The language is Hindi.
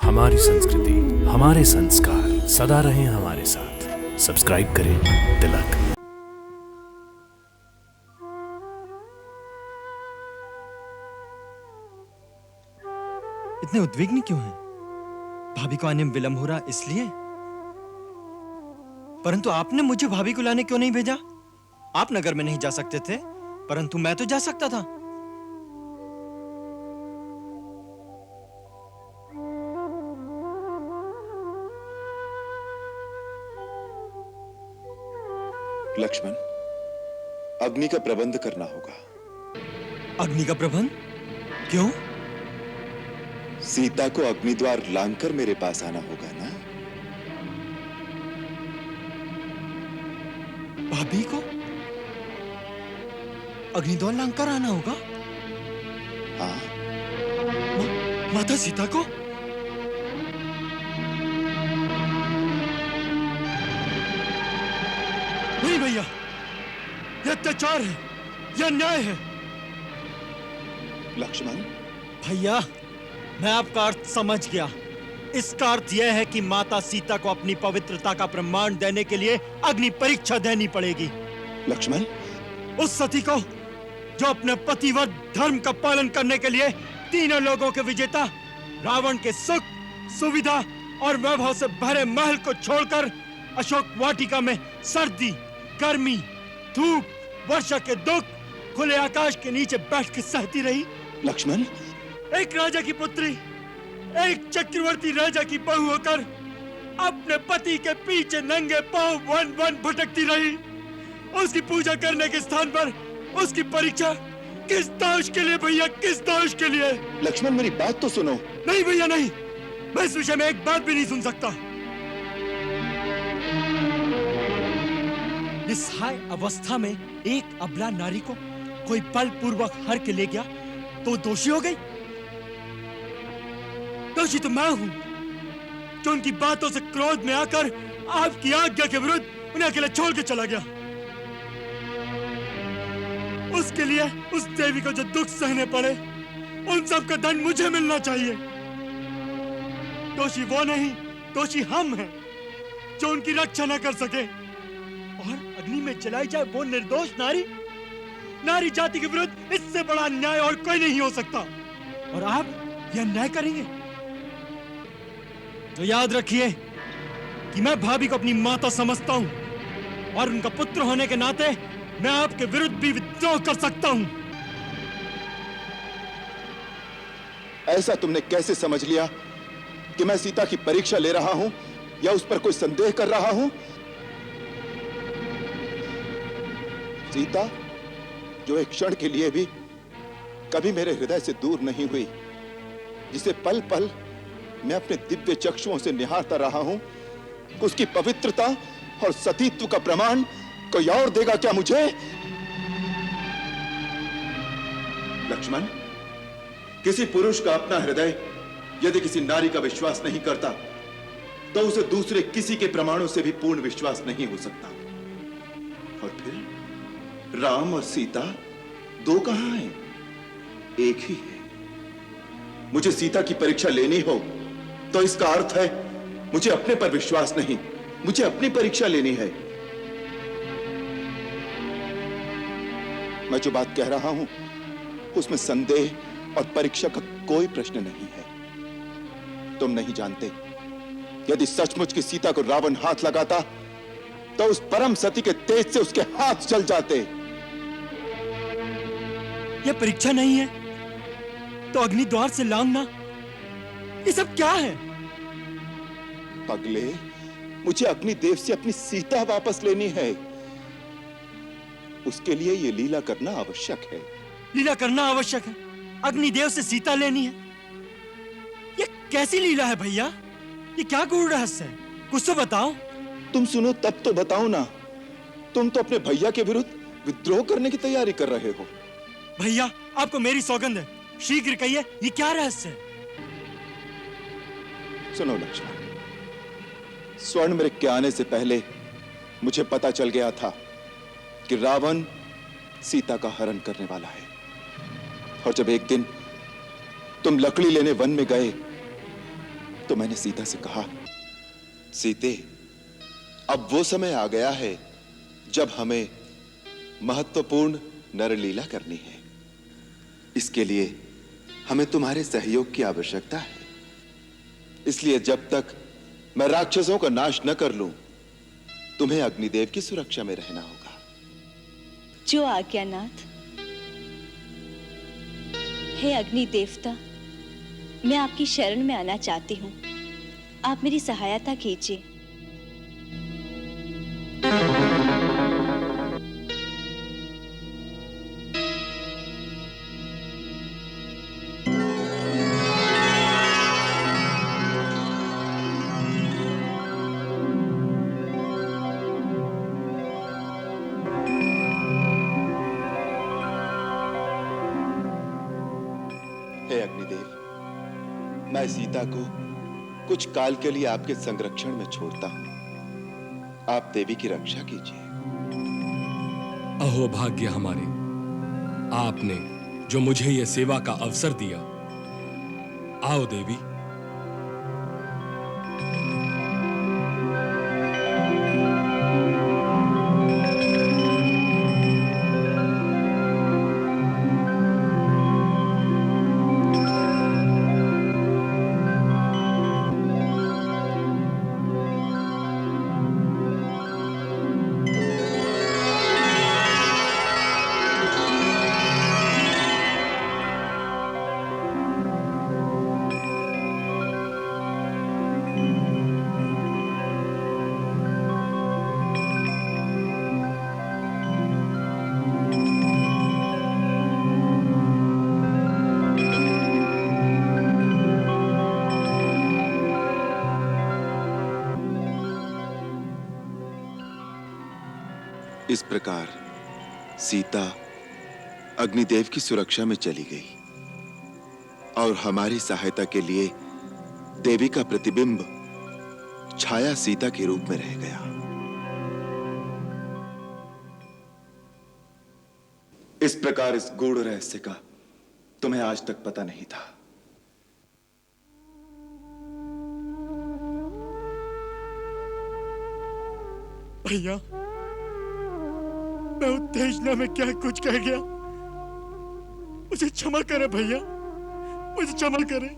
हमारी संस्कृति, हमारे संस्कार सदा रहें हमारे साथ। सब्सक्राइब करें तिलक। इतने उद्विग्न क्यों हैं? भाभी को आने में विलंब हो रहा इसलिए? परंतु आपने मुझे भाभी को लाने क्यों नहीं भेजा? आप नगर में नहीं जा सकते थे, परंतु मैं तो जा सकता था। लक्ष्मण, अग्नि का प्रबंध करना होगा। अग्नि का प्रबंध? क्यों? सीता को अग्निद्वार लांघकर मेरे पास आना होगा ना? भाभी को अग्निद्वार लांघकर आना होगा? हाँ। माता सीता को? नहीं भैया, यह अत्याचार है, यह अन्याय है। लक्ष्मण, भैया, मैं आपका अर्थ समझ गया। इसका अर्थ यह है कि माता सीता को अपनी पवित्रता का प्रमाण देने के लिए अग्नि परीक्षा देनी पड़ेगी। लक्ष्मण, उस सती को जो अपने पतिव्रत धर्म का पालन करने के लिए तीनों लोगों के विजेता रावण के सुख, सुविधा और वैभव से भरे महल को छोड़कर अशोक वाटिका में सर्दी, गर्मी, धूप, वर्षा के दुख खुले आकाश के नीचे बैठ के सहती रही। लक्ष्मण, एक राजा की पुत्री, एक चक्रवर्ती राजा की बहू होकर अपने पति के पीछे नंगे पांव वन वन भटकती रही। उसकी पूजा करने के स्थान पर उसकी परीक्षा किस दोष के लिए भैया, किस दोष के लिए? लक्ष्मण, मेरी बात तो सुनो। नहीं भैया नहीं, मैं इस विषय में एक बात भी नहीं सुन सकता। निस्सहाय अवस्था में एक अबला नारी को कोई बलपूर्वक हर के ले गया तो दोषी हो गई? दोषी तो मैं हूं, जो उनकी बातों से क्रोध में आकर आपकी आज्ञा के विरुद्ध उन्हें अकेले छोड़ के चला गया। उसके लिए उस देवी को जो दुख सहने पड़े, उन सब का दंड मुझे मिलना चाहिए। दोषी वो नहीं, दोषी हम हैं, जो उनकी रक्षा न कर सके। और अग्नि में जलाई जाए वो निर्दोष नारी, नारी जाति के विरुद्ध इससे बड़ा अन्याय और कोई नहीं हो सकता। और आप यह अन्याय करेंगे तो याद रखिए कि मैं भाभी को अपनी माता समझता हूं और उनका पुत्र होने के नाते मैं आपके विरुद्ध भी विद्रोह कर सकता हूं। ऐसा तुमने कैसे समझ लिया कि मैं सीता की परीक्षा ले रहा हूं या उस पर कोई संदेह कर रहा हूं? सीता, जो एक क्षण के लिए भी कभी मेरे हृदय से दूर नहीं हुई, जिसे पल पल मैं अपने दिव्य चक्षुओं से निहारता रहा हूं, उसकी पवित्रता और सतीत्व का प्रमाण कोई और देगा क्या मुझे? लक्ष्मण, किसी पुरुष का अपना हृदय यदि किसी नारी का विश्वास नहीं करता, तो उसे दूसरे किसी के प्रमाणों से भी पूर्ण विश्वास नहीं हो सकता। और फिर राम और सीता दो कहां हैं? एक ही है। मुझे सीता की परीक्षा लेनी हो तो इसका अर्थ है मुझे अपने पर विश्वास नहीं, मुझे अपनी परीक्षा लेनी है। मैं जो बात कह रहा हूं उसमें संदेह और परीक्षा का कोई प्रश्न नहीं है। तुम नहीं जानते, यदि सचमुच की सीता को रावण हाथ लगाता तो उस परम सती के तेज से उसके हाथ जल जाते। यह परीक्षा नहीं है तो अग्नि द्वार से लांघना, ये सब क्या है? पगले, मुझे अग्निदेव से अपनी सीता वापस लेनी है। उसके लिए यह लीला करना आवश्यक है। लीला करना आवश्यक है? अग्निदेव से सीता लेनी है? ये कैसी लीला है भैया? ये क्या गूढ़ रहस्य है? कुछ तो बताओ। तुम सुनो तब तो बताओ ना। तुम तो अपने भैया के विरुद्ध विद्रोह करने की तैयारी कर रहे हो। भैया, आपको मेरी सौगंध है, शीघ्र कहिए, ये क्या रहस्य है? सुनो लक्ष्मण, स्वर्ण मृग के आने से पहले मुझे पता चल गया था कि रावण सीता का हरण करने वाला है। और जब एक दिन तुम लकड़ी लेने वन में गए तो मैंने सीता से कहा, सीते, अब वो समय आ गया है जब हमें महत्वपूर्ण नरलीला करनी है। इसके लिए हमें तुम्हारे सहयोग की आवश्यकता है। इसलिए जब तक मैं राक्षसों का नाश न कर लूं, तुम्हें अग्निदेव की सुरक्षा में रहना होगा। जो आज्ञानाथ। हे अग्नि देवता, मैं आपकी शरण में आना चाहती हूँ। आप मेरी सहायता कीजिए। हे अग्निदेव, मैं सीता को कुछ काल के लिए आपके संरक्षण में छोड़ता हूं। आप देवी की रक्षा कीजिए। अहो भाग्य हमारे, आपने जो मुझे यह सेवा का अवसर दिया। आओ देवी। इस प्रकार सीता अग्निदेव की सुरक्षा में चली गई और हमारी सहायता के लिए देवी का प्रतिबिंब छाया सीता के रूप में रह गया। इस प्रकार इस गूढ़ रहस्य का तुम्हें आज तक पता नहीं था। भैया, मैं उत्तेजना में क्या कुछ कह गया, मुझे क्षमा करें भैया, मुझे क्षमा करें।